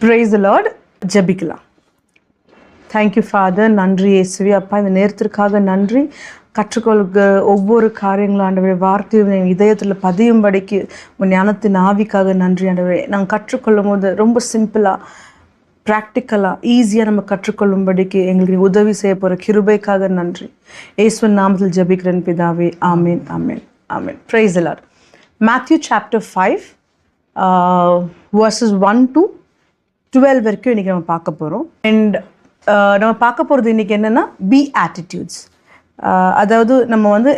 Praise the Lord. ஜெபிக்கலாம். Thank you Father. நன்றி இயேசுவே. அப்பா, இந்த நேரத்திற்காக நன்றி. கற்றுக்கொள்க ஒவ்வொரு காரியங்களும் ஆண்டவரே, வார்த்தையை இதயத்தில் பதியும்படிக்கு ஞானத்தின் ஆவிக்காக நன்றி ஆண்டவரே. நாங்கள் கற்றுக்கொள்ளும் போது ரொம்ப சிம்பிளாக, ப்ராக்டிக்கலாக, ஈஸியாக நம்ம கற்றுக்கொள்ளும்படிக்கு எங்களுக்கு உதவி செய்ய போகிற கிருபைக்காக நன்றி. இயேசுவின் நாமத்தில் ஜெபிக்கிறேன் பிதாவே. ஆமேன், ஆமேன், ஆமேன். Praise the Lord. Matthew chapter 5 verses 1 to 12 வரைக்கும் இன்றைக்கி நம்ம பார்க்க போகிறோம். அண்ட் நம்ம பார்க்க போகிறது இன்றைக்கி என்னென்னா Beatitudes. அதாவது நம்ம வந்து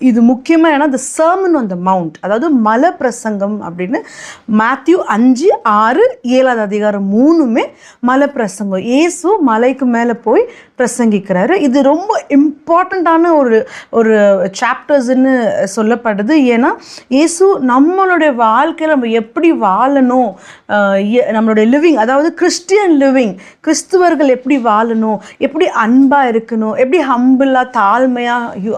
இது முக்கியமாக ஏன்னா the sermon on the mount, அதாவது மலை பிரசங்கம் அப்படின்னு Matthew 5, 6, 7 அதிகாரம் 3மே மலை பிரசங்கம். இயேசு மலைக்கு மேலே போய் பிரசங்கிக்கிறாரு. இது ரொம்ப இம்பார்ட்டண்ட்டான ஒரு சாப்டர்ஸ்ன்னு சொல்லப்படுது. ஏன்னா இயேசு நம்மளுடைய வாழ்க்கையில் நம்ம எப்படி வாழணும், நம்மளுடைய லிவிங், அதாவது கிறிஸ்டியன் லிவிங், கிறிஸ்துவர்கள் எப்படி வாழணும், எப்படி அன்பாக இருக்கணும், எப்படி ஹம்பிளாக தாழ்மையாக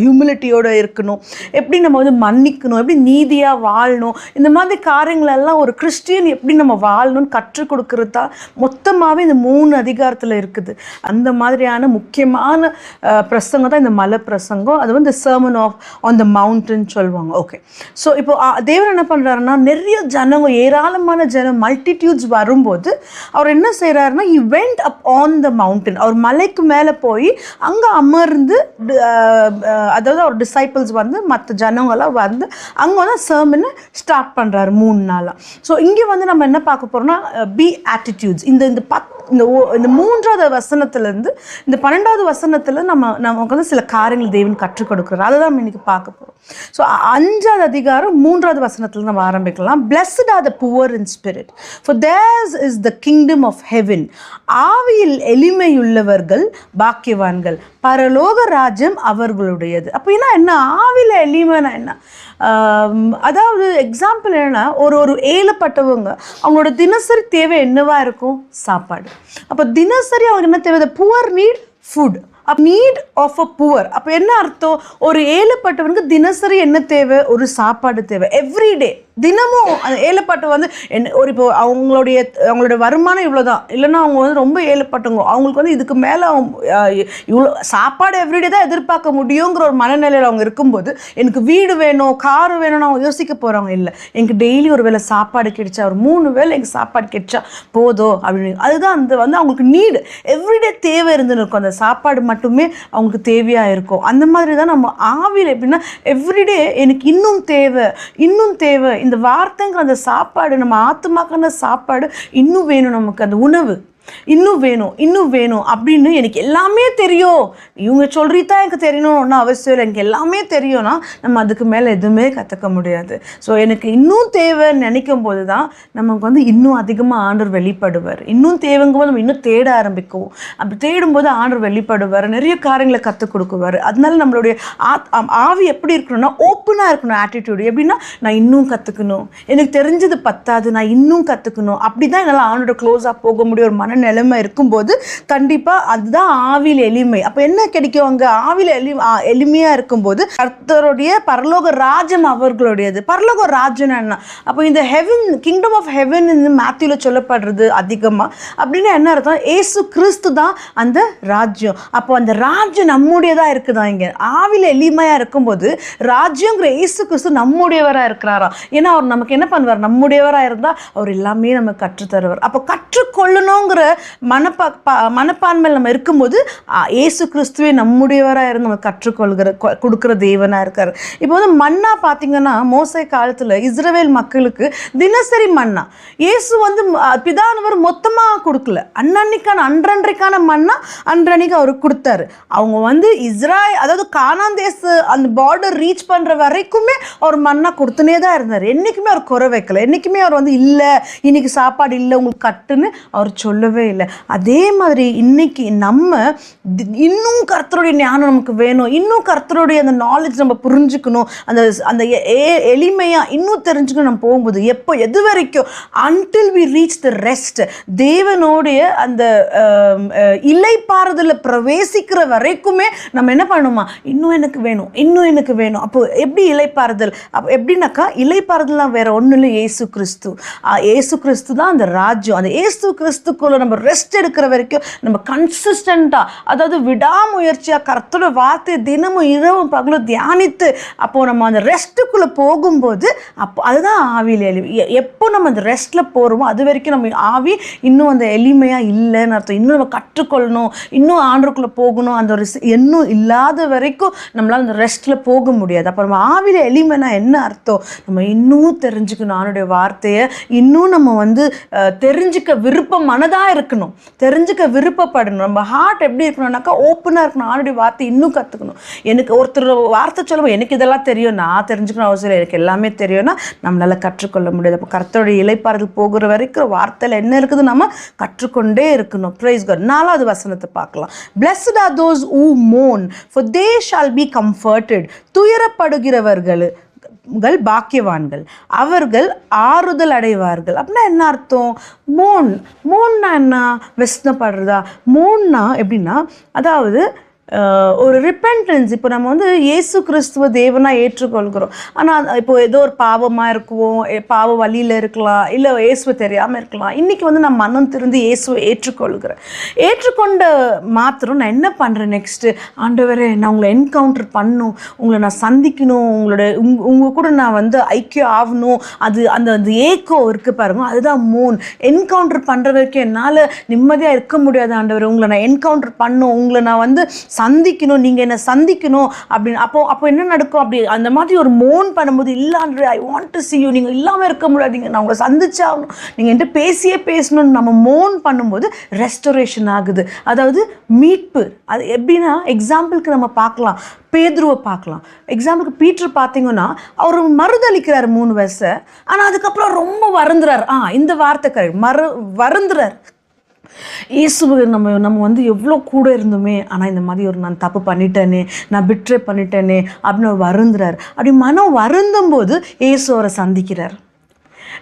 ஹியூமிலிட்டியோடு இருக்கணும், எப்படி நம்ம வந்து மன்னிக்கணும், எப்படி நீதியாக வாழணும், இந்த மாதிரி காரியங்களெல்லாம் ஒரு கிறிஸ்டியன் எப்படி நம்ம வாழணும்னு கற்றுக் கொடுக்கறது தான் மொத்தமாகவே இந்த 3 அதிகாரத்தில் இருக்குது. அந்த மாதிரியான முக்கியமான பிரசங்கம் தான் இந்த மலை பிரசங்கம். அது வந்து sermon on the mountain சொல்லுவாங்க. ஓகே, ஸோ இப்போ தேவன் என்ன பண்ணுறாருன்னா, நிறைய ஜனங்க, ஏராளமான ஜனம், மல்டிடியூட்ஸ் வரும்போது அவர் என்ன செய்கிறாருன்னா, he went up on the mountain. அவர் மலைக்கு மேலே போய் அங்கே அமர்ந்து, அதாவது அவர் டிசைபிள்ஸ் வந்து மற்ற ஜனங்களாம் வந்து அங்கே வந்து sermon ஸ்டார்ட் பண்ணுறாரு 3 நாளாக. ஸோ இங்கே வந்து நம்ம என்ன பார்க்க போகிறோம்னா Beatitudes. இந்த 3வது வசனத்துலேருந்து இந்த 12வது வசனத்தில் நமக்கு வந்து சில காரியங்கள் தேவன் கற்றுக் கொடுக்குறாரு. அதை தான் நம்ம இன்றைக்கி பார்க்க போகிறோம். ஸோ 5வது அதிகாரம் 3வது வசனத்தில் நம்ம ஆரம்பிக்கலாம். Blessed are the poor in spirit, for theirs is the kingdom of heaven. ஆவியில் எளிமையுள்ளவர்கள் பாக்கியவான்கள், பரலோக ராஜ்யம் அவர்களுடையது. அப்போ என்ன ஆவியில் எளிமைனா என்ன? அதாவது எக்ஸாம்பிள் என்னன்னா, ஒரு ஏழப்பட்டவங்க அவங்களோட தினசரி தேவை என்னவா இருக்கும்? சாப்பாடு. அப்போ தினசரி அவங்களுக்கு என்ன தேவை? Poor need food. Need of a poor. அப்போ என்ன அர்த்தம்? ஒரு ஏழப்பட்டவனுக்கு தினசரி என்ன தேவை? ஒரு சாப்பாடு தேவை. எவ்ரிடே, தினமும் அந்த ஏழப்பட்ட வந்து இப்போ அவங்களோட வருமானம் இவ்வளோ தான், இல்லைன்னா அவங்க வந்து ரொம்ப ஏழப்பட்டவங்க, அவங்களுக்கு வந்து இதுக்கு மேலே இவ்வளோ சாப்பாடு எவ்ரிடே தான் எதிர்பார்க்க முடியுங்கிற ஒரு மனநிலையில் அவங்க இருக்கும்போது, எனக்கு வீடு வேணும், கார் வேணும்னு அவங்க யோசிக்க போகிறவங்க இல்லை. எனக்கு டெய்லி ஒரு வேளை சாப்பாடு கிடைச்சா, ஒரு 3 வேளை எனக்கு சாப்பாடு கிடைச்சா போதும் அப்படின்னு. அதுதான் அந்த வந்து அவங்களுக்கு நீடு, எவ்ரிடே தேவை இருந்துன்னு இருக்கும். அந்த சாப்பாடு மட்டுமே அவங்களுக்கு தேவையாக இருக்கும். அந்த மாதிரி தான் நம்ம ஆவியில் எப்படின்னா, எவ்ரிடே எனக்கு இன்னும் தேவை, இன்னும் தேவை. இந்த வார்த்தைங்கிற அந்த சாப்பாடு, நம்ம ஆத்துமாக்கான சாப்பாடு இன்னும் வேணும், நமக்கு அந்த உணவு இன்னும் வேணும், இன்னும் வேணும் அப்படின்னு. எனக்கு எல்லாமே தெரியும், இவங்க சொல்லித்தான் எனக்கு தெரியணும்னு அவசியம் இல்லை. எனக்கு எல்லாமே தெரியும்னா நம்ம அதுக்கு மேலே எதுவுமே கற்றுக்க முடியாது. ஸோ எனக்கு இன்னும் தேவைன்னு நினைக்கும் போது தான் நமக்கு வந்து இன்னும் அதிகமாக ஆண்டவர் வெளிப்படுவார். இன்னும் தேவைங்கும் போது நம்ம இன்னும் தேட ஆரம்பிக்குவோம். அப்படி தேடும்போது ஆண்டவர் வெளிப்படுவார், நிறைய காரியங்களை கற்றுக் கொடுக்குவார். அதனால நம்மளுடைய ஆவி எப்படி இருக்கணும்னா, ஓப்பனாக இருக்கணும். ஆட்டிடியூடு எப்படின்னா, நான் இன்னும் கற்றுக்கணும், எனக்கு தெரிஞ்சது பத்தாது, நான் இன்னும் கற்றுக்கணும். அப்படி தான் என்னால் ஆண்டோட க்ளோஸாக போக முடியும். ஒரு நிலைமை இருக்கும்போது கண்டிப்பாக அதுதான் ஆவியில் எளிமை. அப்போ என்ன கிடைக்கும்? அங்கே ஆவியில் எளிமையாக இருக்கும்போது கர்த்தருடைய பரலோக ராஜ்யம் அவர்களுடையது. பரலோக ராஜ்யம் என்ன? அப்போ இந்த ஹெவன், கிங்டம் ஆஃப் ஹெவன் இந்த மேத்யூவில் சொல்லப்படுறது அதிகமாக. அப்படின்னு என்ன அர்த்தம்? ஏசு கிறிஸ்து தான் அந்த ராஜ்யம். அப்போ அந்த ராஜ்யம் நம்முடையதாக இருக்குதா? இங்கே ஆவியில் எளிமையாக இருக்கும்போது ராஜ்யங்கிற ஏசு கிறிஸ்து நம்முடையவராக இருக்கிறாரா? ஏன்னா அவர் நமக்கு என்ன பண்ணுவார்? நம்முடையவராக இருந்தால் அவர் எல்லாமே நம்ம கற்றுத்தருவார். அப்போ கற்றுக்கொள்ளணுங்கிற மனப்பான்மையில் நம்ம இருக்கும்போது இயேசு கிறிஸ்துவே நம்முடையவராக இருந்து நம்ம கொடுக்குற தேவனாக இருக்கார். இப்போ வந்து மன்னா பார்த்தீங்கன்னா, மோசே காலத்தில் இஸ்ரவேல் மக்களுக்கு தினசரி மன்னா இயேசு வந்து பிதானவர் மொத்தமாக கொடுக்கல. அன்றன்றைக்கான மன்னா அன்றன்னைக்கு அவருக்கு கொடுத்தாரு. அவங்க வந்து அதாவது கானான் தேச அந்த பார்டர் ரீச் பண்ணுற வரைக்குமே அவர் மன்னா கொடுத்துனே தான் இருந்தார். என்றைக்குமே அவர் குறை வைக்கல. என்றைக்குமே அவர் வந்து இல்லை இன்னைக்கு சாப்பாடு இல்லை உங்களுக்கு கட்டுன்னு அவர் சொல்லவே பண்ணவே இல்லை. அதே மாதிரி இன்னைக்கு நம்ம இன்னும் கர்த்தருடைய ஞானம் நமக்கு வேணும், இன்னும் கர்த்தருடைய அந்த நாலேஜ் நம்ம புரிஞ்சுக்கணும், அந்த அந்த எளிமையாக இன்னும் தெரிஞ்சுக்கணும். நம்ம போகும்போது எது வரைக்கும் until we reach the rest, தேவனுடைய அந்த இலைப்பாறுதல பிரவேசிக்கிற வரைக்குமே நம்ம என்ன பண்ணணுமா, இன்னும் எனக்கு வேணும், இன்னும் எனக்கு வேணும். அப்போ எப்படி இலைப்பாறுதல்? அப்போ எப்படின்னாக்கா இலைப்பாறுதல்லாம் வேற ஒன்றும் இல்லை, இயேசு கிறிஸ்து. இயேசு கிறிஸ்து தான் அந்த ராஜ்யம். அந்த இயேசு கிறிஸ்துக்குள்ள நம்ம ரெஸ்ட் எடுக்கிற வரைக்கும் நம்ம கன்சிஸ்டண்ட்டாக, அதாவது விடாமுயற்சியாக கர்த்தரோட வார்த்தையை தினமும் இரவும் பகலும் தியானித்து அப்போது நம்ம அந்த ரெஸ்ட்டுக்குள்ளே போகும்போது அப்போ அதுதான் ஆவியில் எளிமை. எப்போ நம்ம அந்த ரெஸ்ட்டில் போகிறோமோ அது வரைக்கும் நம்ம ஆவி இன்னும் அந்த எளிமையாக இல்லைன்னு அர்த்தம். இன்னும் நம்ம கற்றுக்கொள்ளணும், இன்னும் ஆண்டருக்குள்ளே போகணும், அந்த ஒரு இன்னும் இல்லாத வரைக்கும் நம்மளால் அந்த ரெஸ்ட்டில் போக முடியாது. அப்போ நம்ம ஆவியில் எளிமைனா என்ன அர்த்தம்? நம்ம இன்னும் தெரிஞ்சுக்கணும் ஆண்டோடைய வார்த்தையை, இன்னும் நம்ம வந்து தெரிஞ்சுக்க விருப்பம் மனதாக இருக்கணும், தெரிஞ்சுக்க விருப்பப்படணும். நம்ம ஹார்ட் எப்படி இருக்கணும்னாக்கா ஓப்பனாக இருக்கணும், ஆண்டோடைய வார்த்தை இன்னும் கற்றுக்கணும். எனக்கு ஒருத்தர் வார்த்தை சொல்லுவோம், எனக்கு இதெல்லாம் தெரியும், நான் தெரிஞ்சுக்கணும் அவசியம், எனக்கு எல்லாமே தெரியும்னா நம்மளால் கற்றுக்கொள்ள முடியாது. அப்போ கர்த்தருடைய இலைப்பாறுதல் போகிற வரைக்கும் வார்த்தையில் என்ன இருக்குது நம்ம கற்றுக்கொண்டே இருக்கணும். Praise God. 4வது வசனத்தை பார்க்கலாம். Blessed are those who mourn, for they shall be comforted. துயரப்படுகிறவர்கள் பாக்கியவான்கள், அவர்கள் ஆறுதல் அடைவார்கள். அப்படின்னா என்ன அர்த்தம்? மோன்னா என்ன? வெஸ்னப்படுறதா? மோன்னா எப்படின்னா, அதாவது ஒரு ரிப்பென்டன்ஸ். இப்போ நம்ம வந்து இயேசு கிறிஸ்துவ தேவனாக ஏற்றுக்கொள்கிறோம், ஆனால் இப்போ ஏதோ ஒரு பாவமாக இருக்குவோம், பாவ வழியில் இருக்கலாம், இல்லை இயேசுவை தெரியாமல் இருக்கலாம். இன்றைக்கி வந்து நான் மனம் திறந்து இயேசுவை ஏற்றுக்கொள்கிறேன். ஏற்றுக்கொண்ட மாத்திரம் நான் என்ன பண்ணுறேன்? நெக்ஸ்ட்டு, ஆண்டவரே நான் உங்களை என்கவுண்டர் பண்ணணும், உங்களை நான் சந்திக்கணும், உங்கள் கூட நான் வந்து ஐக்கியம் ஆகணும். அந்த அந்த ஏக்கம் இருக்குது பாருங்க, அதுதான் மோன். என்கவுண்டர் பண்ணுற வரைக்கும் என்னால் நிம்மதியாக இருக்க முடியாது. ஆண்டவரே உங்களை நான் என்கவுண்டர் பண்ணணும், உங்களை நான் வந்து சந்திக்கணும், நீங்கள் என்ன சந்திக்கணும் அப்படின்னு. அப்போ என்ன நடக்கும்? அப்படி அந்த மாதிரி ஒரு மோன் பண்ணும்போது, இல்லை ஆண்டவரே I want to see you, நீங்கள் இல்லாமல் இருக்க முடியாதீங்க, நான் உங்களை சந்திச்சாகணும், நீங்கள் என்கிட்ட பேசியே பேசணும்னு நம்ம மோன் பண்ணும்போது ரெஸ்டோரேஷன் ஆகுது, அதாவது மீட்பு. அது எப்படின்னா, எக்ஸாம்பிளுக்கு நம்ம பார்க்கலாம், பேதுருவை பார்க்கலாம். எக்ஸாம்பிளுக்கு பீட்டர் பார்த்தீங்கன்னா அவர் மறுதளிக்கிறார் 3 வருஷம், ஆனால் அதுக்கப்புறம் ரொம்ப வருந்துறார். இந்த வார்த்தை கரெக்ட், வருந்துறார். இயேசுவை நம்ம வந்து எவ்வளோ கூட இருந்தோமே, ஆனால் இந்த மாதிரி ஒரு நான் தப்பு பண்ணிட்டேனே, நான் பிட்ரே பண்ணிட்டேனே அப்படின்னு வருந்துறார். அப்படி மனம் வருந்தும் போது இயேசு அவரை சந்திக்கிறார்.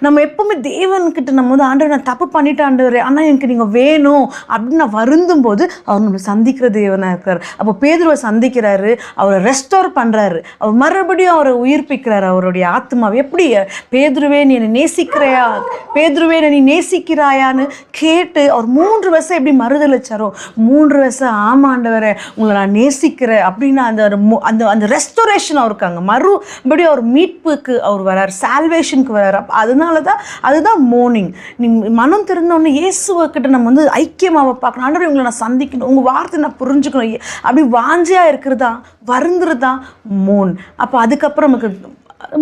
நம்ம எப்போவுமே தேவன்கிட்ட நம்ம வந்து ஆண்டவர் நான் தப்பு பண்ணிட்டேன் ஆண்டவர், ஆனால் எனக்கு நீங்கள் வேணும் அப்படின்னு நான் வருந்தும் போது அவர் நம்மளை சந்திக்கிற தேவனாக இருக்கார். அப்போ பேதுருவை சந்திக்கிறாரு, அவரை ரெஸ்டோர் பண்ணுறாரு, அவர் மறுபடியும் அவரை உயிர்ப்பிக்கிறார் அவருடைய ஆத்மாவை. எப்படி? பேதுருவே நீ என்னை நேசிக்கிறையா, பேதுருவே நீ நேசிக்கிறாயான்னு கேட்டு அவர் 3 வருஷம் எப்படி மறுதளிச்சாரோ, 3 வருஷம் ஆமாண்டவரை உங்களை நான் நேசிக்கிறேன் அப்படின்னு அந்த அந்த ரெஸ்டோரேஷன் அவருக்கு அங்கே மறுபடியும் அவர் மீட்புக்கு அவர் வரார், சால்வேஷனுக்கு வரார். அதுதான் மோர்னிங். நீ மனம் திறந்தோடனே இயேசுவக்கிட்ட நம்ம வந்து ஐக்கியமாக பார்க்கணும், ஆண்டவரே உங்களை நான் சந்திக்கணும், உங்கள் வார்த்தை நான் புரிஞ்சுக்கணும், அப்படி வாஞ்சியாக இருக்கிறதா வருந்துறதா மோன். அப்போ அதுக்கப்புறம் நமக்கு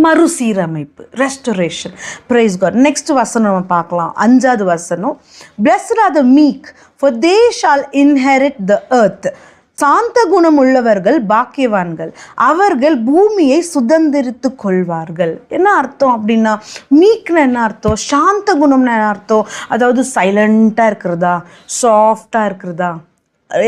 மறுசீரமைப்பு, ரெஸ்டோரேஷன். Price God. நெக்ஸ்ட் வசனம் நம்ம பார்க்கலாம், 5வது வசனம். Blessed are the meek, for they shall inherit the earth. சாந்த குணம் உள்ளவர்கள் பாக்கியவான்கள், அவர்கள் பூமியை சுதந்திரித்து கொள்வார்கள். என்ன அர்த்தம் அப்படின்னா, மீக்னா என்ன அர்த்தம்? சாந்த குணம்னா என்ன அர்த்தம்? அதாவது சைலண்ட்டாக இருக்கிறதா, சாஃப்டாக இருக்கிறதா,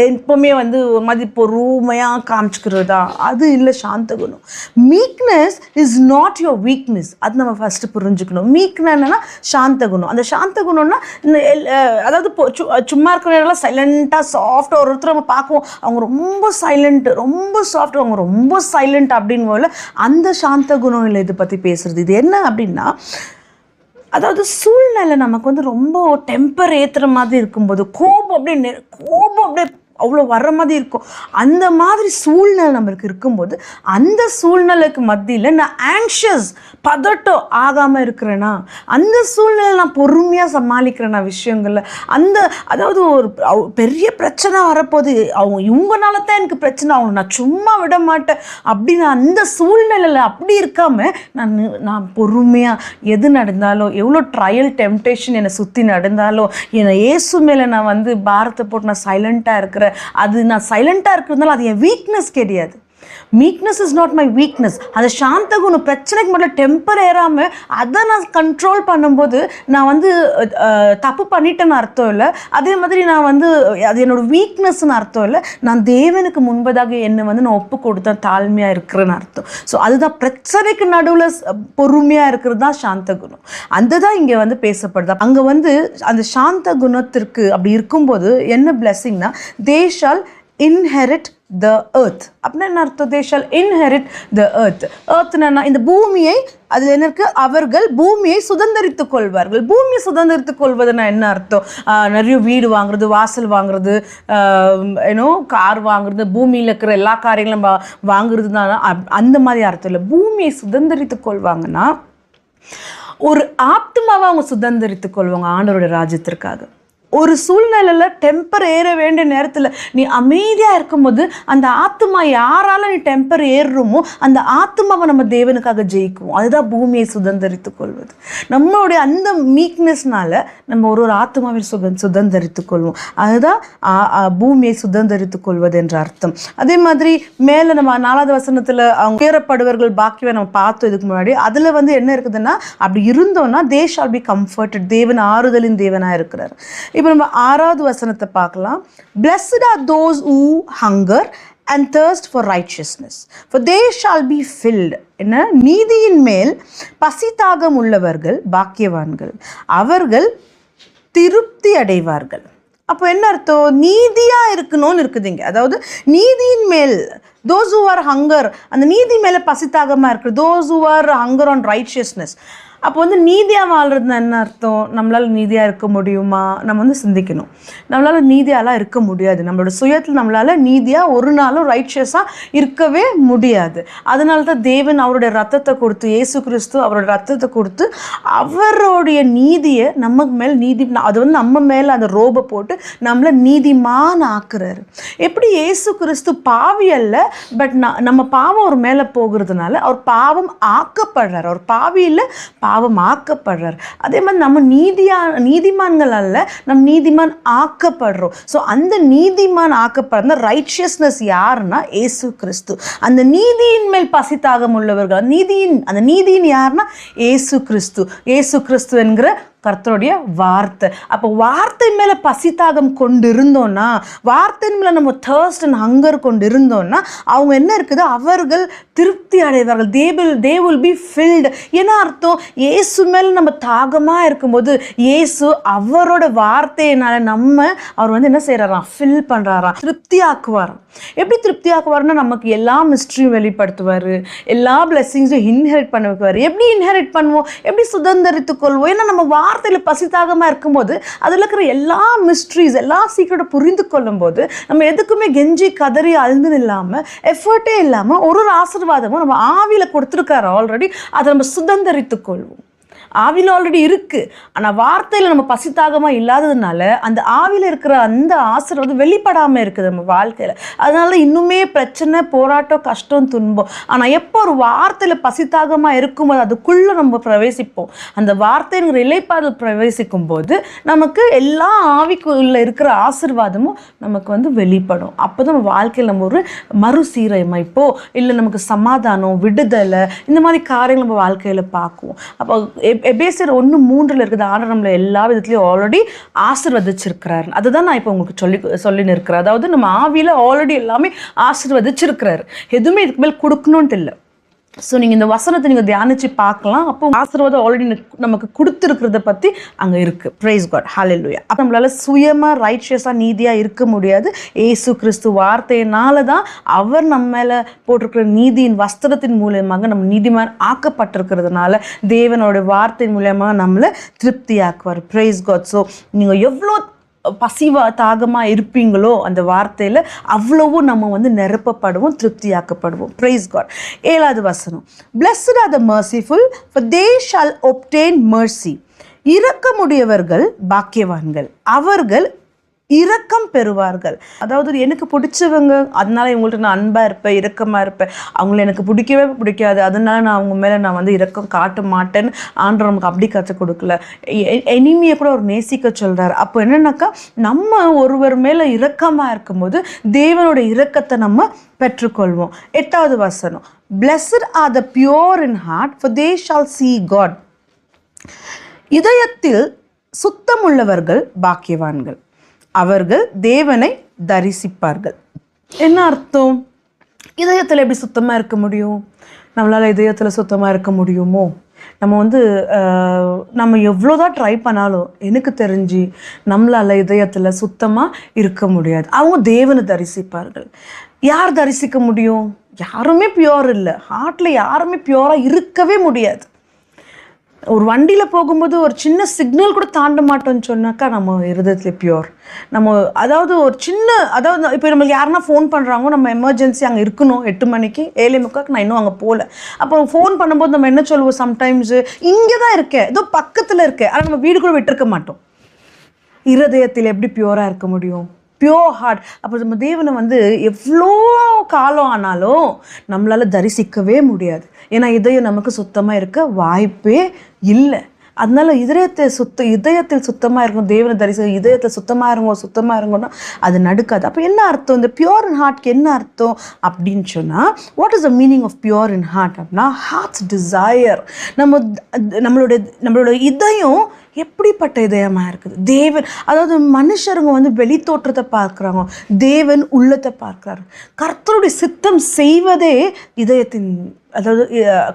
எப்பவுமே வந்து ஒரு மாதிரி பொறுமையாக காமிச்சுக்கிறதா, அது இல்லை சாந்த குணம். Meekness is not your weakness, அது நம்ம ஃபஸ்ட்டு புரிஞ்சுக்கணும். மீக்னா என்னன்னா சாந்த குணம். அந்த சாந்த குணம்னா அதாவது சும்மா இருக்கிற நேரம்லாம் சைலண்ட்டாக சாஃப்டாக ஒருத்தர் நம்ம பார்க்குவோம், அவங்க ரொம்ப சைலண்ட்டு, ரொம்ப சாஃப்ட், அவங்க ரொம்ப சைலண்ட் அப்படின்னு போல அந்த சாந்த குணம் இல்லை இது பற்றி பேசுகிறது. இது என்ன அப்படின்னா, அதாவது சூழ்நிலை நமக்கு வந்து ரொம்ப டெம்பர் ஏற்றுற மாதிரி இருக்கும்போது, கோபம் அப்படியே அவ்வளோ வர்ற மாதிரி இருக்கும். அந்த மாதிரி சூழ்நிலை நம்மளுக்கு இருக்கும்போது, அந்த சூழ்நிலைக்கு மத்தியில் நான் ஆங்ஷியஸ், பதட்டம் ஆகாமல் இருக்கிறேன்னா, அந்த சூழ்நிலை நான் பொறுமையாக சமாளிக்கிறேன்னா விஷயங்களில், அதாவது ஒரு பெரிய பிரச்சனை வரப்போது, இவங்கனால தான் எனக்கு பிரச்சனை, அவங்க நான் சும்மா விட மாட்டேன் அப்படின்னு அந்த சூழ்நிலையில் அப்படி இருக்காமல் நான் பொறுமையாக எது நடந்தாலும், எவ்வளோ ட்ரையல் டெம்டேஷன் என்னை சுற்றி நடந்தாலும், என்னை இயேசு மேலே நான் வந்து பாரத்தை போட்டு நான் சைலண்ட்டாக இருக்கிறேன். அது நான் சைலண்ட்டாக இருக்கிறதுனால அது என் வீக்னஸ் கிடையாது, meekness is not my weakness. அந்த சாந்த குணம் பிரச்சனைக்கு மட்டும் டெம்பர் ஏறாமல் அதை நான் கண்ட்ரோல் பண்ணும்போது நான் வந்து தப்பு பண்ணிட்டேன்னு அர்த்தம் இல்லை. அதே மாதிரி நான் வந்து அது என்னோட வீக்னஸ்ன்னு அர்த்தம் இல்லை. நான் தேவனுக்கு முன்பதாக என்னை வந்து நான் ஒப்பு கொடுத்தேன், தாழ்மையாக இருக்கிறேன்னு அர்த்தம். ஸோ அதுதான் பிரச்சனைக்கு நடுவில் பொறுமையாக இருக்கிறது தான் சாந்த குணம். அந்த தான் இங்கே வந்து பேசப்படுது. அங்கே வந்து அந்த சாந்த குணத்திற்கு அப்படி இருக்கும்போது என்ன பிளெஸிங்னா, they shall inherit the earth. அப்படின்னா என்ன அர்த்தம்? they shall inherit the earth. earthனா இந்த பூமியை, அதில் என்ன இருக்கு, அவர்கள் பூமியை சுதந்திரித்துக் கொள்வார்கள். பூமியை சுதந்திரித்துக் கொள்வதுன்னா என்ன அர்த்தம்? நிறைய வீடு வாங்குறது, வாசல் வாங்குறது, ஏன்னோ கார் வாங்குறது, பூமியில் இருக்கிற எல்லா காரியங்களும் வாங்குறது தான் அந்த மாதிரி அர்த்தம் இல்லை. பூமியை சுதந்திரித்துக் கொள்வாங்கன்னா ஒரு ஆத்மாவை அவங்க சுதந்திரித்துக் கொள்வாங்க ஆண்டவருடைய ராஜ்யத்திற்காக. ஒரு சூழ்நிலையில் டெம்பர் ஏற வேண்டிய நேரத்தில் நீ அமைதியாக இருக்கும்போது அந்த ஆத்மா யாரால நீ டெம்பர் ஏறுறோமோ அந்த ஆத்மாவை நம்ம தேவனுக்காக ஜெயிக்குவோம். அதுதான் பூமியை சுதந்திரித்துக் கொள்வது. நம்மளுடைய அந்த மீக்னஸ்னால நம்ம ஒரு ஆத்மாவை சுதந்திரித்துக் கொள்வோம். அதுதான் பூமியை சுதந்திரித்துக் கொள்வது என்ற அர்த்தம். அதே மாதிரி மேலே நம்ம 4வது வசனத்தில் அவங்க உயரப்படுவர்கள் பாக்கியவை நம்ம பார்த்தோம் இதுக்கு முன்னாடி. அதில் வந்து என்ன இருக்குதுன்னா, அப்படி இருந்தோம்னா தே ஷால் பி கம்ஃபர்டட். தேவன் ஆறுதலின் தேவனாக இருக்கிறார். இப்போ நம்ம 6வது வசனத்தை பார்க்கலாம். Blessed are those who hunger and thirst for righteousness, for they shall be filled. என்ன? நீதியின் மேல் பசி தாகம் உள்ளவர்கள் பாக்கியவான்கள், அவர்கள் திருப்தி அடைவார்கள். அப்போ என்ன அர்த்தம்? நீதியாக இருக்கணும்னு இருக்குதுங்க. அதாவது நீதியின் மேல், those who are hunger, அந்த நீதி மேலே பசி தாகமாக இருக்குது, those who are hunger on righteousness. அப்போ வந்து நீதியாக வாழ்கிறதுனா என்ன அர்த்தம்? நம்மளால் நீதியாக இருக்க முடியுமா? நம்ம வந்து சிந்திக்கணும். நம்மளால் நீதியாலாம் இருக்க முடியாது. நம்மளோட சுயத்தில் நம்மளால் நீதியாக ஒரு நாளும் ரைட்ஷியஸாக இருக்கவே முடியாது. அதனால தான் தேவன் அவருடைய ரத்தத்தை கொடுத்து, இயேசு கிறிஸ்து அவரோட ரத்தத்தை கொடுத்து அவருடைய நீதியை நமக்கு மேல் நீதி, அது வந்து நம்ம மேலே அந்த ரோபை போட்டு நம்மளை நீதிமான் ஆக்குறாரு. எப்படி இயேசு கிறிஸ்து பாவி அல்ல, பட் நம்ம பாவம் அவர் மேலே போகிறதுனால அவர் பாவம் ஆக்கப்படுறார். அவர் பாவி இல்லை, பாவம் ஆக்கப்படுறார். அதே மாதிரி நம்ம நீதிமான்கள் அல்ல, நம் நீதிமான் ஆக்கப்படுறோம். ஸோ அந்த நீதிமான் ஆக்கப்படுற ரைட்ஷியஸ்னஸ் யாருன்னா இயேசு கிறிஸ்து. அந்த நீதியின் மேல் பசி தாகம் உள்ளவர்கள், அந்த நீதியின் யாருன்னா இயேசு கிறிஸ்து. இயேசு கிறிஸ்து என்கிற கர்த்தருடைய வார்த்தை. அப்போ வார்த்தை மேலே பசித்தாகம் கொண்டு இருந்தோன்னா, வார்த்தையின் மேலே நம்ம தர்ஸ்ட் அண்ட் ஹங்கர் கொண்டு இருந்தோன்னா அவங்க என்ன இருக்குது, அவர்கள் திருப்தி அடைவார்கள். they will be filled. என்ன அர்த்தம்? இயேசு மேலே நம்ம தாகமாக இருக்கும்போது இயேசு அவரோட வார்த்தையினால அவர் வந்து என்ன செய்கிறாராம்? ஃபில் பண்ணுறாராம், திருப்தி ஆக்குவாராம். எப்படி திருப்தி ஆக்குவார்னா, நமக்கு எல்லா மிஸ்ட்ரியும் வெளிப்படுத்துவார், எல்லா பிளெஸிங்ஸும் இன்ஹெரிட் பண்ண வைக்குவார். எப்படி இன்ஹெரிட் பண்ணுவோம்? எப்படி சுதந்திரித்துக் கொள்வோம்? ஏன்னா நம்ம வார்த்தையில் பசித்தாகமாக இருக்கும்போது அதில் இருக்கிற எல்லா மிஸ்ட்ரீஸ், எல்லா சீக்கிரத்தை புரிந்து கொள்ளும் போது நம்ம எதுக்குமே கெஞ்சி கதறி அழுதுன்னு இல்லாமல், எஃபர்ட்டே இல்லாமல் ஒரு ஆசீர்வாதமும் நம்ம ஆவியில் கொடுத்துருக்காரு ஆல்ரெடி, அதை நம்ம சுதந்திரித்துக் கொள்வோம். ஆவியில் ஆல்ரெடி இருக்குது. ஆனால் வார்த்தையில் நம்ம பசித்தாகமாக இல்லாததுனால அந்த ஆவியில் இருக்கிற அந்த ஆசீர்வாதம் வெளிப்படாமல் இருக்குது நம்ம வாழ்க்கையில். அதனால இன்னுமே பிரச்சனை, போராட்டம், கஷ்டம், துன்பம். ஆனால் எப்போ ஒரு வார்த்தையில் பசித்தாகமாக இருக்கும்போது அதுக்குள்ளே நம்ம பிரவேசிப்போம், அந்த வார்த்தைங்கிற இலைப்பாதல் பிரவேசிக்கும் போது நமக்கு எல்லா ஆவிக்குள்ளே இருக்கிற ஆசீர்வாதமும் நமக்கு வந்து வெளிப்படும். அப்போ தான் நம்ம வாழ்க்கையில் நம்ம ஒரு மறுசீரமைப்போ இல்லை நமக்கு சமாதானம், விடுதலை, இந்த மாதிரி காரியங்கள் நம்ம வாழ்க்கையில் பார்க்குவோம். அப்போ எபேசியர் 1:3 இருக்குது, ஆண்டவர் நம்மளை எல்லா விதத்துலையும் ஆல்ரெடி ஆசீர்வதிச்சிருக்கிறாரு. அதுதான் நான் இப்போ உங்களுக்கு சொல்லின்னு இருக்கிறேன். அதாவது நம்ம ஆவியில் ஆல்ரெடி எல்லாமே ஆசீர்வதிச்சிருக்கிறாரு, எதுவுமே இதுக்கு மேல் கொடுக்கணுன்ட்டு இல்லை. ஸோ நீங்கள் இந்த வசனத்தை நீங்கள் தியானித்து பார்க்கலாம். அப்போ ஆசீர்வாதம் ஆல்ரெடி நமக்கு கொடுத்துருக்கிறத பற்றி அங்கே இருக்குது. பிரைஸ் காட், ஹல்லேலூயா. அப்போ நம்மளால் சுயமாக ரைட்ஷியஸாக நீதியாக இருக்க முடியாது. இயேசு கிறிஸ்து வார்த்தையினால தான் அவர் நம்ம மேலே போட்டிருக்கிற நீதியின் வஸ்திரத்தின் மூலயமாக நம்ம நீதிமான் ஆக்கப்பட்டிருக்கிறதுனால தேவனோட வார்த்தையின் மூலயமாக நம்மளை திருப்தி ஆக்குவார். Price God. ஸோ நீங்கள் எவ்வளோ தாகமாக இருப்பீங்களோ அந்த வார்த்தையில் அவ்வளவும் நம்ம வந்து நிரப்பப்படுவோம், திருப்தியாக்கப்படுவோம். Price God. 7வது வசனம். Blessed are the merciful, for they shall obtain mercy. இரக்கமுடையவர்கள் பாக்கியவான்கள், அவர்கள் இரக்கம் பெறுவார்கள். அதாவது எனக்கு பிடிச்சவங்க, அதனால இவங்கள்ட்ட நான் அன்பாக இருப்பேன், இரக்கமாக இருப்பேன். அவங்கள எனக்கு பிடிக்கவே பிடிக்காது, அதனால நான் அவங்க மேலே நான் வந்து இரக்கம் காட்ட மாட்டேன்னு ஆண்டவர் நமக்கு அப்படி கற்றுக் கொடுக்கல. எனிமியை கூட ஒரு நேசிக்க சொல்கிறார். அப்போ என்னன்னாக்கா, நம்ம ஒருவர் மேலே இரக்கமாக இருக்கும்போது தேவனோட இரக்கத்தை நம்ம பெற்றுக்கொள்வோம். 8வது வசனம், Blessed are the pure in heart, for they shall see God. இதயத்தில் சுத்தமுள்ளவர்கள் பாக்கியவான்கள், அவர்கள் தேவனை தரிசிப்பார்கள். என்ன அர்த்தம்? இதயத்தில் எப்படி சுத்தமாக இருக்க முடியும்? நம்மளால் இதயத்தில் சுத்தமாக இருக்க முடியுமோ? நம்ம வந்து நம்ம எவ்வளோதான் ட்ரை பண்ணாலும் எனக்கு தெரிஞ்சு நம்மளால் இதயத்தில் சுத்தமாக இருக்க முடியாது. அவங்க தேவனை தரிசிப்பார்கள். யார் தரிசிக்க முடியும்? யாருமே பியோர் இல்லை. ஹார்ட்டில் யாருமே பியோராக இருக்கவே முடியாது. ஒரு வண்டியில் போகும்போது ஒரு சின்ன சிக்னல் கூட தாண்ட மாட்டோம்னு சொன்னாக்கா நம்ம இருதயத்தில் பியோர். நம்ம அதாவது ஒரு சின்ன, அதாவது இப்போ நம்மளுக்கு யாருன்னா ஃபோன் பண்ணுறாங்க, நம்ம எமர்ஜென்சி அங்கே இருக்கணும் 8 மணிக்கு, 7:45 நான் இன்னும் அங்கே போகல. அப்போ ஃபோன் பண்ணும்போது நம்ம என்ன சொல்லுவோம்? சம்டைம்ஸு இங்கே தான் இருக்கேன், ஏதோ பக்கத்தில் இருக்கேன், ஆனால் நம்ம வீடு கூட விட்டுருக்க மாட்டோம். இருதயத்தில் எப்படி பியோராக இருக்க முடியும்? Pure heart. அப்போ நம்ம தேவனை வந்து எவ்வளோ காலம் ஆனாலும் நம்மளால் தரிசிக்கவே முடியாது. ஏன்னா இதயம் நமக்கு சுத்தமாக இருக்க வாய்ப்பே இல்லை. அதனால இதயத்தில் சுத்தமாக இருக்கும். தேவனை தரிசி இதயத்தில் சுத்தமாக இருங்கோன்னா அது நடக்காது. அப்போ என்ன அர்த்தம்? இந்த பியோர் இன் ஹார்ட்க்கு என்ன அர்த்தம் அப்படின்னு சொன்னால், what is the meaning of pure in heart அப்படின்னா, ஹார்ட்ஸ் டிசையர். நம்மளோட இதயம் எப்படிப்பட்ட இதயமாக இருக்குது? தேவன், அதாவது மனுஷருங்க வந்து வெளி தோற்றத்தை பார்க்குறாங்க, தேவன் உள்ளத்தை பார்க்குறாரு. கர்த்தருடைய சித்தம் செய்வதே இதயத்தின், அதாவது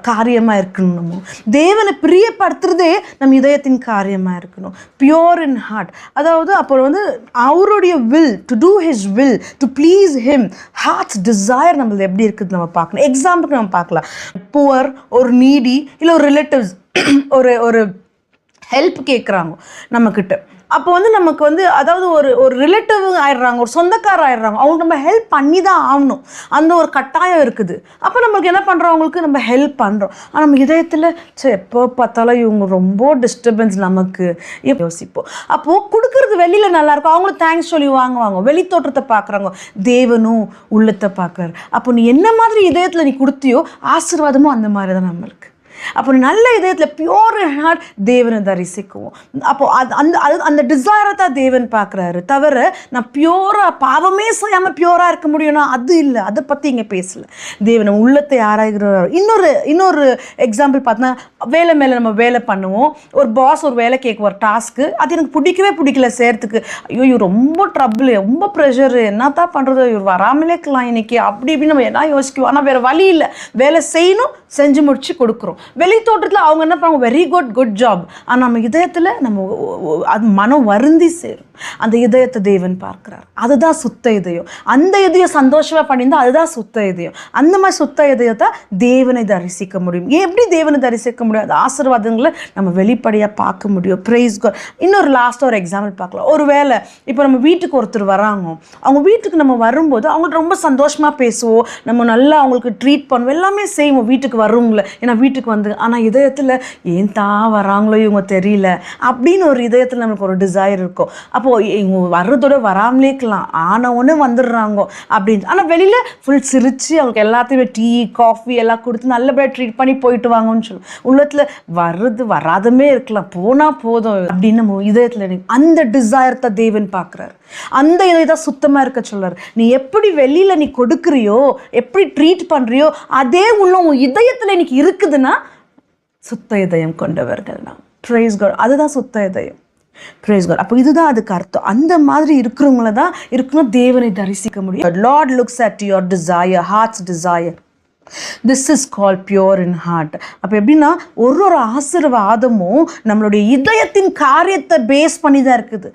காரியமாக இருக்கணும். நம்ம தேவனை பிரியப்படுத்துறதே நம்ம இதயத்தின் காரியமாக இருக்கணும். பியோர் இன் ஹார்ட், அதாவது அப்போ வந்து அவருடைய will, to do his will, to please him. Heart's desire நம்மளது எப்படி இருக்குது நம்ம பார்க்கணும். எக்ஸாம்பிளுக்கு நம்ம பார்க்கலாம். புவர், ஒரு நீடி, இல்லை ஒரு ரிலேட்டிவ்ஸ் ஒரு ஹெல்ப் கேட்குறாங்க நம்மக்கிட்ட. அப்போ வந்து நமக்கு வந்து, அதாவது ஒரு ரிலேட்டிவ் ஆயிடுறாங்க, ஒரு சொந்தக்காரர் ஆயிடுறாங்க, அவங்களுக்கு நம்ம ஹெல்ப் பண்ணி தான் ஆகணும். அந்த ஒரு கட்டாயம் இருக்குது. அப்போ நம்மளுக்கு என்ன பண்ணுறோம்? அவங்களுக்கு நம்ம ஹெல்ப் பண்ணுறோம். ஆனால் நம்ம இதயத்தில் எப்போ பார்த்தாலும் இவங்க ரொம்ப டிஸ்டர்பன்ஸ் நமக்கு யோசிப்போம். அப்போது கொடுக்குறது வெளியில் நல்லாயிருக்கும், அவங்களும் தேங்க்ஸ் சொல்லி வாங்குவாங்க, வெளி தோற்றத்தை பார்க்குறாங்க. தேவனும் உள்ளத்தை பார்க்குறாரு. அப்போ நீ என்ன மாதிரி இதயத்தில் நீ கொடுத்தியோ ஆசீர்வாதமும் அந்த மாதிரி தான் நம்மளுக்கு. அப்போ நல்ல இதயத்தில் பியோர் ஹார்ட் தேவனை தரிசிக்குவோம். அப்போது அந்த டிசைரை தான் தேவன் பார்க்குறாரு. தவிர நான் பியோராக பாவமே செய்யாமல் பியோராக இருக்க முடியும்னா அது இல்லை. அதை பற்றி இங்கே பேசலை. தேவனை உள்ளத்தை ஆராய்கிறார். இன்னொரு எக்ஸாம்பிள் பார்த்தா, வேலை மேலே நம்ம வேலை பண்ணுவோம். ஒரு பாஸ் ஒரு வேலை கேட்க ஒரு டாஸ்க்கு, அது எனக்கு பிடிக்கல செய்கிறதுக்கு. ஐயோ இவர் ரொம்ப ட்ரபிள், ரொம்ப ப்ரெஷரு, என்ன தான் பண்ணுறது, இவர் வராமலே இருக்கலாம் இன்னைக்கு, அப்படி இப்படின்னு நம்ம என்ன யோசிக்குவோம். ஆனால் வேறு வழி இல்லை, வேலை செய்யணும், செஞ்சு முடிச்சு கொடுக்குறோம். வெளி தோற்றத்தில் அவங்க என்ன பண்ணுவாங்க? Very good job. ஆனால் நம்ம இதயத்தில் நம்ம அது மனம் வருந்தி சேரும். அந்த இதயத்தை தேவன் பார்க்குறார். அதுதான் சுத்த இதயம். அந்த இதயம் சந்தோஷமாக பண்ணியிருந்தால் அதுதான் சுத்த இதயம். அந்த மாதிரி சுத்த இதயத்தை தேவனை தரிசிக்க முடியும். எப்படி தேவனை தரிசிக்க முடியும்? அது ஆசீர்வாதங்களை நம்ம வெளிப்படையாக பார்க்க முடியும். Praise God. இன்னொரு லாஸ்ட்டாக ஒரு எக்ஸாம்பிள் பார்க்கலாம். ஒரு வேளை இப்போ நம்ம வீட்டுக்கு ஒருத்தர் வராங்க, அவங்க வீட்டுக்கு நம்ம வரும்போது அவங்கள்ட்ட ரொம்ப சந்தோஷமாக பேசுவோம், நம்ம நல்லா அவங்களுக்கு ட்ரீட் பண்ணுவோம், எல்லாமே செய்வோம் வீட்டுக்கு வரவங்கள. ஏன்னா வீட்டுக்கு வந்து, ஆனால் இதயத்தில் ஏன் தான் வராங்களோ இவங்க தெரியல அப்படின்னு ஒரு இதயத்தில் நம்மளுக்கு ஒரு டிசைர் இருக்கும். அப்போது இவங்க வர்றதோட வராமலே இருக்கலாம், ஆனவொன்னே வந்துடுறாங்க அப்படின்னு. ஆனால் வெளியில் ஃபுல் சிரித்து அவங்களுக்கு எல்லாத்தையுமே டீ காஃபி எல்லாம் கொடுத்து நல்லபடியாக ட்ரீட் பண்ணி போயிட்டு வாங்கன்னு சொல்லுவோம். உள்ளத்தில் வராதமே இருக்கலாம், போனால் போதும் அப்படின்னு நம்ம இதயத்தில் அந்த டிசைர் தான் தேவன் பார்க்குறாரு. அந்த இதயத்தை சுத்தமாக இருக்க சொல்றாரு. நீ எப்படி வெளியில் நீ கொடுக்குறியோ, எப்படி ட்ரீட் பண்ணுறியோ, அதே உள்ள உன் இதயத்தில் இன்னைக்கு இருக்குதுன்னா சுத்த இதயம் கொண்டவர்கள் நாம். Praise God. அதுதான் சுத்த இதயம். Praise God. அப்போ இதுதான் அதுக்கு அர்த்தம். அந்த மாதிரி இருக்கிறவங்கள தான் இருக்கணும் தேவனை தரிசிக்க முடியும். Lord looks at your desire, heart's desire. This is call pure in heart. அப்போ எப்படின்னா ஒரு ஆசீர்வாதமும் நம்மளுடைய இதயத்தின் காரியத்தை பேஸ் பண்ணி தான் இருக்குது.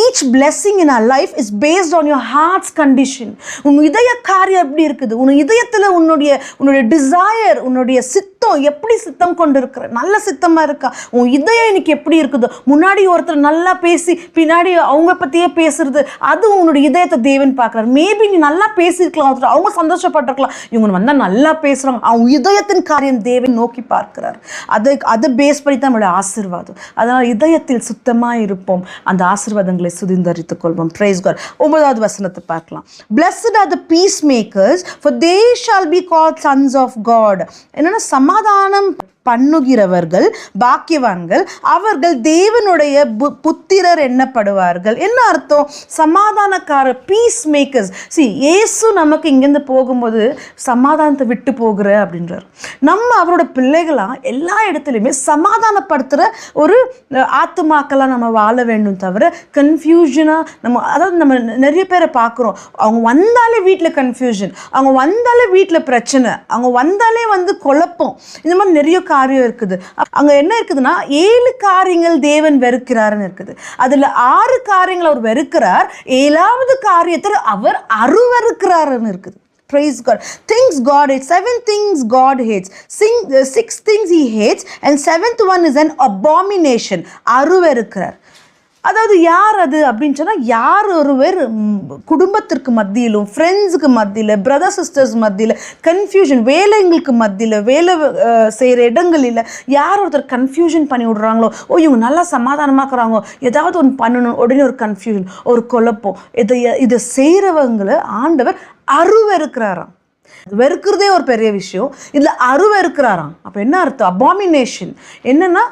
Each blessing in our life is based on your heart's condition. உன் இதய காரியம் எப்படி இருக்குது, உன் இதயத்தில் உன்னுடைய டிசைர், உன்னுடைய சித்தம் சித்தம் எப்படி சித்தம் கொண்டு இருக்கிற, நல்ல சித்தமாக இருக்கா, உன் இதயம் இன்னைக்கு எப்படி இருக்குது, முன்னாடி ஒருத்தர் நல்லா பேசி பின்னாடி அவங்க பற்றியே பேசுறது, அது உன்னோட இதயத்தை தேவன் பார்க்குறாரு. மேபி நீ நல்லா பேசியிருக்கலாம், ஒருத்தர் அவங்க சந்தோஷப்பட்டிருக்கலாம், இவங்க வந்தால் நல்லா பேசுகிறாங்க, அவங்க இதயத்தின் காரியம் தேவன் நோக்கி பார்க்கிறார். அதை பேஸ் பண்ணி தான் நம்மளுடைய ஆசீர்வாதம். அதனால் இதயத்தில் சுத்தமாக இருப்போம், அந்த ஆசீர்வாதங்களை சுதந்திரித்துக் கொள்வோம். Praise God. 9வது வசனத்தை பார்க்கலாம். Blessed are the peacemakers, for they shall be called sons of God. என்னன்னா சமாதானம் பண்ணுகிறவர்கள் பாக்கியவான்கள், அவர்கள் தேவனுடைய புத்திரர் எண்ணப்படுவார்கள். என்ன அர்த்தம்? சமாதானக்கார, பீஸ் மேக்கர்ஸ். இயேசு நமக்கு இங்கேருந்து போகும்போது சமாதானத்தை விட்டு போகிற அப்படின்றார். நம்ம அவரோட பிள்ளைகளா எல்லா இடத்துலையுமே சமாதானப்படுத்துகிற ஒரு ஆத்துமாக்களாக நம்ம வாழ வேண்டும், தவிர கன்ஃபியூஷனாக நம்ம, அதாவது நம்ம நிறைய பேரை பார்க்குறோம், அவங்க வந்தாலே வீட்டில் கன்ஃபியூஷன், அவங்க வந்தாலே வீட்டில் பிரச்சனை, அவங்க வந்தாலே குழப்பம், இந்த மாதிரி நிறைய காரியம் இருக்குது. அங்க என்ன இருக்குதுன்னா 7 காரியங்கள் தேவன் வெறுக்கிறார்னு இருக்குது. அதுல 6 காரியங்கள் அவர் வெறுக்கிறார், 7வது காரியத்தை அவர் அருவருக்கிறார்னு இருக்குது. Praise God. Things God hates, 7 things God hates, 6 things he hates, and 7th one is an abomination. அருவருக்கிறார். அதாவது யார் அது அப்படின்னு சொன்னால், யார் ஒருவர் குடும்பத்திற்கு மத்தியிலும், ஃப்ரெண்ட்ஸுக்கு மத்தியில், பிரதர் சிஸ்டர்ஸ் மத்தியில் கன்ஃபியூஷன், வேலைங்களுக்கு மத்தியில், வேலை செய்கிற இடங்களில் யார் ஒருத்தர் கன்ஃபியூஷன் பண்ணி விடுறாங்களோ, இவங்க நல்லா சமாதானமாக இருக்கிறாங்க, ஏதாவது ஒன்று பண்ணணும், உடனே ஒரு கன்ஃபியூஷன், ஒரு குழப்பம், இதை செய்கிறவங்களை ஆண்டவர் அருவருக்கிறாராம். வெறுக்கிறதே ஒரு பெரிய விஷயம், இதில் அருவருக்கிறாராம். அப்போ என்ன அர்த்தம்? அபாமினேஷன். என்னென்னா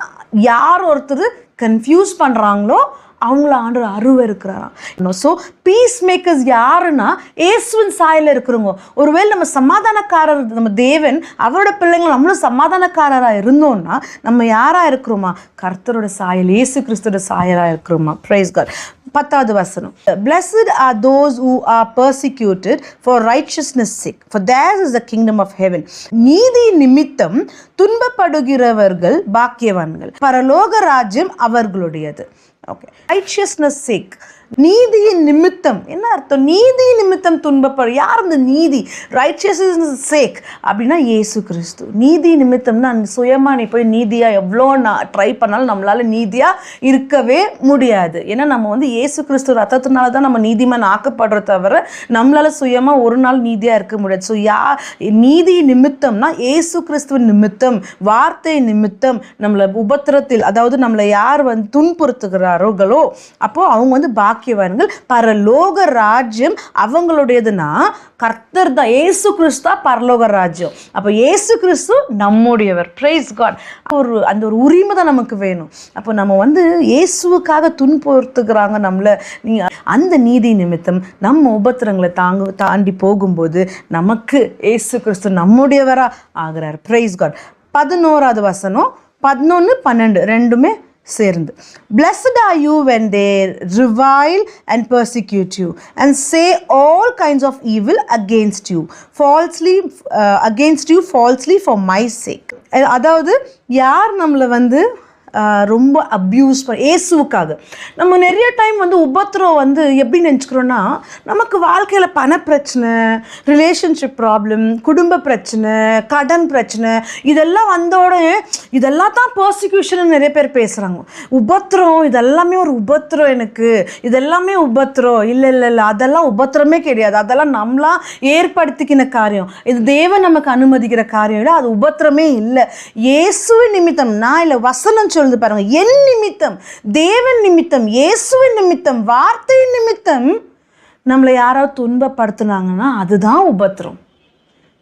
யார் ஒருத்தர் கன்ஃபியூஸ் பண்ணுறாங்களோ அவங்கள ஆண்டவர் அருவருக்கிறாராம். ஸோ பீஸ் மேக்கர்ஸ் யாருன்னா இயேசுவின் சாயலில் இருக்கிறவங்க. ஒருவேளை நம்ம சமாதானக்காரர், நம்ம தேவன் அவரோட பிள்ளைங்கள், நம்மளும் சமாதானக்காரராக இருந்தோம்னா நம்ம யாராக இருக்கிறோமா? கர்த்தரோட சாயல், இயேசு கிறிஸ்துவோட சாயலாக இருக்கிறோமா? Praise God. 10வது வசனம். Blessed are those who are persecuted for righteousness' sake, for theirs is the kingdom of heaven. நீதி நிமித்தம் துன்பப்படுகிறவர்கள் பாக்கியவான்கள், பரலோக ராஜ்யம் அவர்களுடையது. ஓகே. ரைச்சியஸ்னஸ் சேக், நீதியின் நிமித்தம். என்ன அர்த்தம்? நீதி நிமித்தம் துன்பப்படும். யார் அந்த நீதி? ரைச்சியஸ்னஸ் சேக் அப்படின்னா இயேசு கிறிஸ்து. நீதி நிமித்தம்னா சுயமாக நீ போய் நீதியாக எவ்வளோ ட்ரை பண்ணாலும் நம்மளால் நீதியாக இருக்கவே முடியாது. ஏன்னா நம்ம இயேசு கிறிஸ்து ரத்தத்தினால தான் நம்ம நீதிமான் ஆக்கப்படுற தவிர நம்மளால் சுயமாக ஒரு நாள் நீதியாக இருக்க முடியாது. ஸோ நீதி நிமித்தம்னா இயேசு கிறிஸ்துவின் நிமித்தம், வார்த்தை நிமித்தம், நம்மளை உபத்திரத்தில், அதாவது நம்மளை யார் துன்புறுத்துகிறார்களோ அப்போ அவங்க பாக்கியவான்கள், பரலோக ராஜ்யம் அவங்களுடையதுன்னா கர்த்தர் தான், இயேசு கிறிஸ்து பரலோக ராஜ்யம். அப்போ இயேசு கிறிஸ்து நம்முடையவர். Price God. அந்த ஒரு உரிமை தான் நமக்கு வேணும். அப்போ நம்ம இயேசுவுக்காக துன்புறுத்துகிறாங்க நம்மளை, நீங்கள் அந்த நீதி நிமித்தம் நம்ம உபத்திரங்களை தாண்டி போகும்போது நமக்கு இயேசு கிறிஸ்து நம்முடையவரா ஆகிறார். Price God. 11வது வசனம், 11, 12 ரெண்டுமே சேர்ந்து. Blessed are you when they revile and persecute you and say all kinds of evil against you falsely for my sake. அதாவது யார் நம்மளை ரொம்ப அப்யூஸ் இயேசுவுக்காக, நம்ம நிறைய டைம் உபத்திரம் எப்படி நினச்சிக்கிறோன்னா, நமக்கு வாழ்க்கையில் பண பிரச்சனை, ரிலேஷன்ஷிப் ப்ராப்ளம், குடும்ப பிரச்சனை, கடன் பிரச்சனை, இதெல்லாம் வந்தோடனே இதெல்லாம் தான் பர்சிக்யூஷன் நிறைய பேர் பேசுகிறாங்க. உபத்திரம், இதெல்லாமே ஒரு உபத்திரம், எனக்கு இதெல்லாமே உபத்திரம். இல்லை இல்லை இல்லை, அதெல்லாம் உபத்திரமே கிடையாது, அதெல்லாம் நம்மளாம் ஏற்படுத்திக்கின காரியம், இது தேவன் நமக்கு அனுமதிக்கிற காரியம் இல்லை, அது உபத்திரமே இல்லை. இயேசுவின் நிமித்தம், நான் இல்லை, வசனம் சொல்லுது பாருங்க, என் நிமித்தம், தேவன் நிமித்தம், இயேசுவின் நிமித்தம், வார்த்தை நிமித்தம் நம்மளை யாராவது துன்பப்படுத்தினாங்கன்னா அதுதான் உபத்திரம்.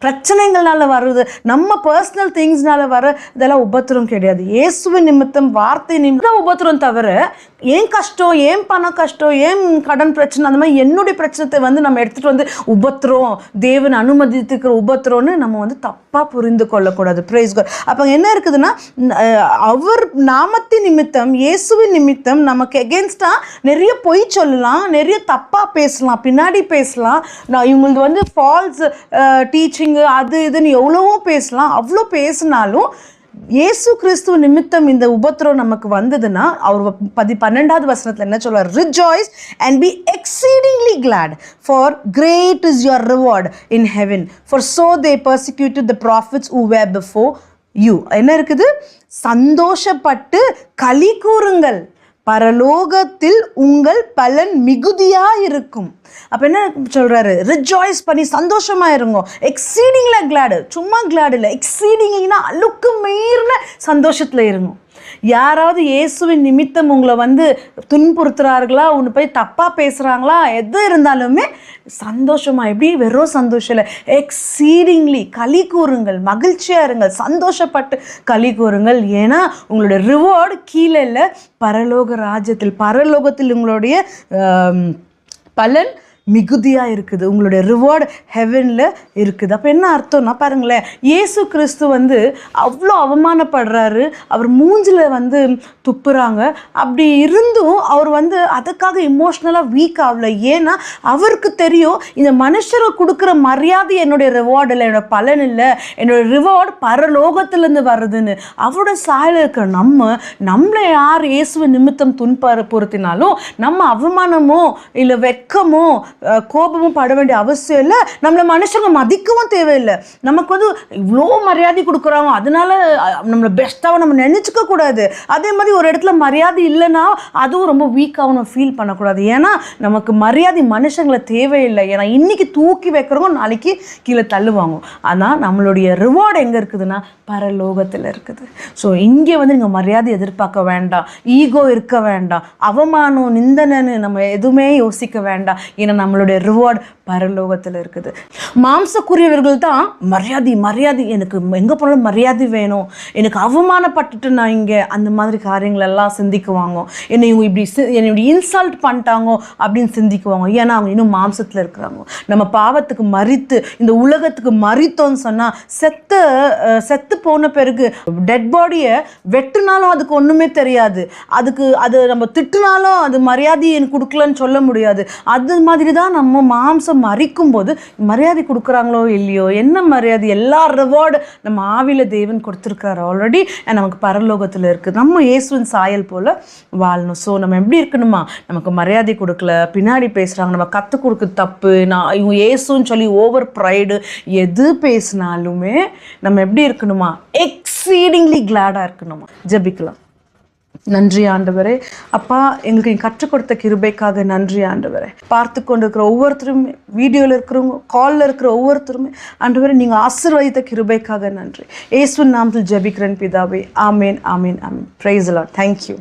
பிரச்சனைகள்னால வர்றது, நம்ம பர்சனல் திங்ஸ்னால வர இதெல்லாம் உபத்திரம் கிடையாது. இயேசுவின் நிமித்தம், வார்த்தை நிமித்தம் உபத்திரம் தவிர ஏன் கஷ்டம், ஏன் பண கஷ்டம், ஏன் கடன் பிரச்சனை, அந்த மாதிரி என்னுடைய பிரச்சனத்தை நம்ம எடுத்துகிட்டு உபத்திரம், தேவன் அனுமதித்துக்கிற உபத்திரம்னு நம்ம தப்பாக புரிந்து கொள்ளக்கூடாது. Praise God. அப்போ என்ன இருக்குதுன்னா, அவர் நாமத்தின் நிமித்தம், இயேசுவின் நிமித்தம் நமக்கு எகென்ஸ்டாக நிறைய பொய் சொல்லலாம், நிறைய தப்பாக பேசலாம், பின்னாடி பேசலாம். நான் இவங்களுக்கு ஃபால்ஸ் டீச்சிங், அது இதுன்னு எவ்வளவோ பேசலாம். அவ்வளோ பேசினாலும் இயேசு கிறிஸ்துவ நிமித்தம் இந்த உபத்திரம் நமக்கு வந்ததுன்னா, அவர் 12வது வசனத்தில் என்ன சொல்றார்? Rejoice and be exceedingly glad, for great is your reward in heaven, for so they persecuted the prophets who were before you என்ன இருக்குது? சந்தோஷப்பட்டு களி கூறுங்கள், பரலோகத்தில் உங்கள் பலன் மிகுதியா இருக்கும். அப்ப என்ன சொல்றாரு? ரிஜாய்ஸ் பண்ணி சந்தோஷமா இருங்க. எக்ஸீடிங்ல கிளாடு, சும்மா கிளாடு இல்லை, எக்ஸீடிங்லினா அழுக்கு மீறின சந்தோஷத்துல இருங்க. யாராவது இயேசுவின் நிமித்தம் உங்களை துன்புறுத்துறார்களா, ஒன்று போய் தப்பா பேசுறாங்களா, எது இருந்தாலுமே சந்தோஷமா, எப்படி வெறும் சந்தோஷம் இல்லை, எக்ஸீடிங்லி களி கூறுங்கள், மகிழ்ச்சியா இருங்கள், சந்தோஷப்பட்டு களி கூறுங்கள். ஏன்னா உங்களுடைய ரிவார்டு கீழே இல்லை, பரலோக ராஜ்யத்தில், பரலோகத்தில் உங்களுடைய பலன் மிகுதியாக இருக்குது, உங்களுடைய ரிவார்டு ஹெவனில் இருக்குது. அப்போ என்ன அர்த்தம்னா பாருங்களேன், இயேசு கிறிஸ்து அவ்வளோ அவமானப்படுறாரு, அவர் மூஞ்சில் துப்புறாங்க. அப்படி இருந்தும் அவர் அதுக்காக இமோஷ்னலாக வீக் ஆகல. ஏன்னா அவருக்கு தெரியும், இந்த மனுஷரை கொடுக்குற மரியாதை என்னுடைய ரிவார்டு இல்லை, என்னோட பலன் இல்லை, என்னோடய ரிவார்டு பரலோகத்திலேருந்து வருதுன்னு. அவரோட சாயல் இருக்கிற நம்மளை யார் இயேசுவை நிமித்தம் துன்புறுத்தினாலும் நம்ம அவமானமோ இல்லை வெட்கமோ கோபமும் பட வேண்டிய அவசியம் இல்லை. நம்மளை மனுஷங்க மதிக்கவும் தேவையில்லை. நமக்கு இவ்வளோ மரியாதை கொடுக்குறாங்க, அதனால நம்மளை பெஸ்ட்டாக நம்ம நினச்சிக்க கூடாது. அதே மாதிரி ஒரு இடத்துல மரியாதை இல்லைன்னா அதுவும் ரொம்ப வீக்காக நம்ம ஃபீல் பண்ணக்கூடாது. ஏன்னா நமக்கு மரியாதை மனுஷங்களை தேவையில்லை. ஏன்னா இன்னைக்கு தூக்கி வைக்கிறவங்க நாளைக்கு கீழே தள்ளுவாங்க. ஆனால் நம்மளுடைய ரிவார்டு எங்கே இருக்குதுன்னா பரலோகத்தில் இருக்குது. ஸோ இங்கே நீங்கள் மரியாதை எதிர்பார்க்க வேண்டாம், ஈகோ இருக்க வேண்டாம், அவமானம் நிந்தனைன்னு நம்ம எதுவுமே யோசிக்க வேண்டாம். ஏன்னா நம்மளுடைய ரிவார்டு பரலோகத்தில் இருக்குது. மாம்சக்குரியவர்கள் தான் மரியாதை, எனக்கு எங்கே போனாலும் மரியாதை வேணும், எனக்கு அவமானப்பட்டுட்டு நான் இங்கே அந்த மாதிரி காரியங்கள் எல்லாம் சிந்திக்குவாங்க. என்னை இவங்க இப்படி இன்சல்ட் பண்ணிட்டாங்க அப்படின்னு சிந்திக்குவாங்க. ஏன்னா அவங்க இன்னும் மாம்சத்தில் இருக்கிறாங்க. நம்ம பாவத்துக்கு மரித்து இந்த உலகத்துக்கு மரித்தோன்னு சொன்னால் செத்து போன பிறகு டெட் பாடியை வெட்டுனாலும் அதுக்கு ஒன்றுமே தெரியாது, அது நம்ம திட்டுனாலும் அது மரியாதை எனக்கு கொடுக்கலன்னு சொல்ல முடியாது. அது மாதிரி தான் நம்ம மாம்சம் மறிக்கும் போது மரியாதை கொடுக்குறாங்களோ இல்லையோ, என்ன மரியாதை, எல்லா ரிவார்டு நம்ம ஆவில தேவன் கொடுத்துருக்காரு ஆல்ரெடி, நமக்கு பரலோகத்தில் இருக்குது. நம்ம இயேசுவின் சாயல் போல் வாழணும். ஸோ நம்ம எப்படி இருக்கணுமா, நமக்கு மரியாதை கொடுக்கல, பின்னாடி பேசுகிறாங்க, நம்ம கற்றுக் கொடுக்க தப்பு, இவங்க இயேசுன்னு சொல்லி ஓவர் ப்ரைடு, எது பேசினாலுமே நம்ம எப்படி இருக்கணுமா, எக்ஸீடிங்லி கிளாடாக இருக்கணுமா. ஜெபிக்கலாம். நன்றி ஆண்டவரே, அப்பா எங்களுக்கு நீ கற்றுக் கொடுத்த கிருபைக்காக நன்றி ஆண்டவரே. பார்த்து கொண்டு இருக்கிற ஒவ்வொருத்தருமே, வீடியோவில் இருக்கிறவங்க, காலில் இருக்கிற ஒவ்வொருத்தருமே ஆண்டவரே நீங்கள் ஆசீர்வதித்த கிருபைக்காக நன்றி. இயேசுவின் நாமத்தில் ஜெபிக்கிறேன் பிதாவே. ஆமேன், ஆமேன், ஆமேன். Praise the Lord. தேங்க்யூ.